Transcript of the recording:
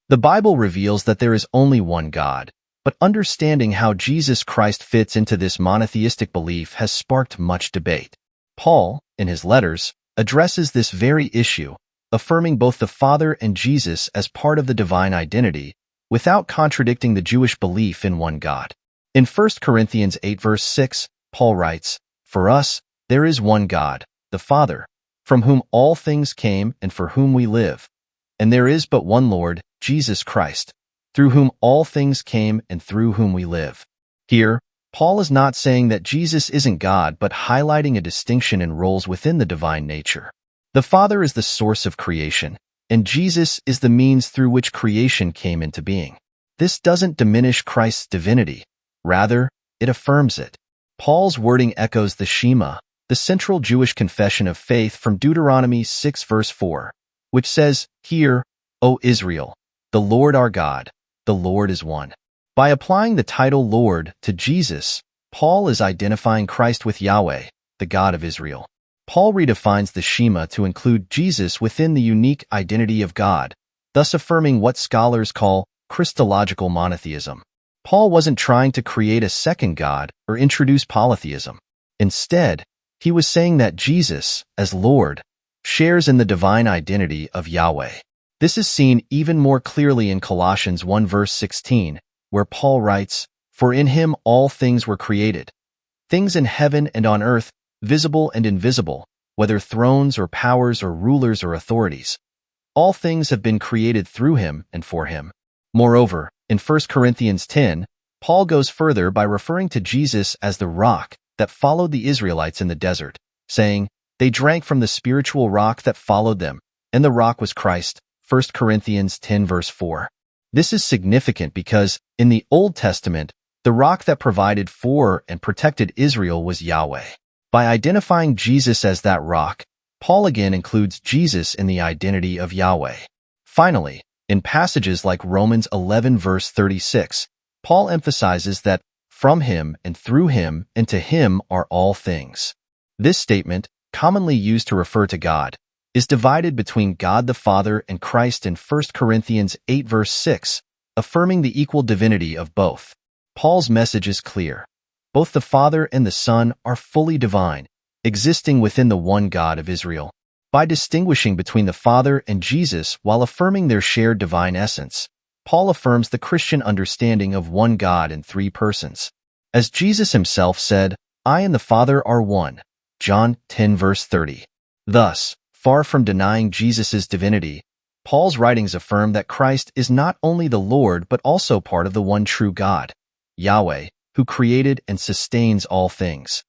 The Bible reveals that there is only one God, but understanding how Jesus Christ fits into this monotheistic belief has sparked much debate. Paul, in his letters, addresses this very issue, affirming both the Father and Jesus as part of the divine identity, without contradicting the Jewish belief in one God. In 1 Corinthians 8 verse 6, Paul writes, "For us, there is one God, the Father, from whom all things came and for whom we live. And there is but one Lord, Jesus Christ, through whom all things came and through whom we live." Here, Paul is not saying that Jesus isn't God, but highlighting a distinction in roles within the divine nature. The Father is the source of creation, and Jesus is the means through which creation came into being. This doesn't diminish Christ's divinity. Rather, it affirms it. Paul's wording echoes the Shema, the central Jewish confession of faith from Deuteronomy 6 verse 4, which says, "Hear, O Israel, the Lord our God, the Lord is one." By applying the title Lord to Jesus, Paul is identifying Christ with Yahweh, the God of Israel. Paul redefines the Shema to include Jesus within the unique identity of God, thus affirming what scholars call Christological monotheism. Paul wasn't trying to create a second God or introduce polytheism. Instead, he was saying that Jesus, as Lord, shares in the divine identity of Yahweh. This is seen even more clearly in Colossians 1 verse 16, where Paul writes, "For in him all things were created, things in heaven and on earth, visible and invisible, whether thrones or powers or rulers or authorities. All things have been created through him and for him." Moreover, in 1 Corinthians 10, Paul goes further by referring to Jesus as the rock that followed the Israelites in the desert, saying, "They drank from the spiritual rock that followed them, and the rock was Christ." 1 Corinthians 10 verse 4. This is significant because, in the Old Testament, the rock that provided for and protected Israel was Yahweh. By identifying Jesus as that rock, Paul again includes Jesus in the identity of Yahweh. Finally, in passages like Romans 11 verse 36, Paul emphasizes that from him and through him and to him are all things. This statement, commonly used to refer to God, is divided between God the Father and Christ in 1 Corinthians 8 verse 6, affirming the equal divinity of both. Paul's message is clear. Both the Father and the Son are fully divine, existing within the one God of Israel. By distinguishing between the Father and Jesus while affirming their shared divine essence, Paul affirms the Christian understanding of one God in three persons. As Jesus himself said, "I and the Father are one." John 10 verse 30. Thus, far from denying Jesus' divinity, Paul's writings affirm that Christ is not only the Lord but also part of the one true God, Yahweh, who created and sustains all things.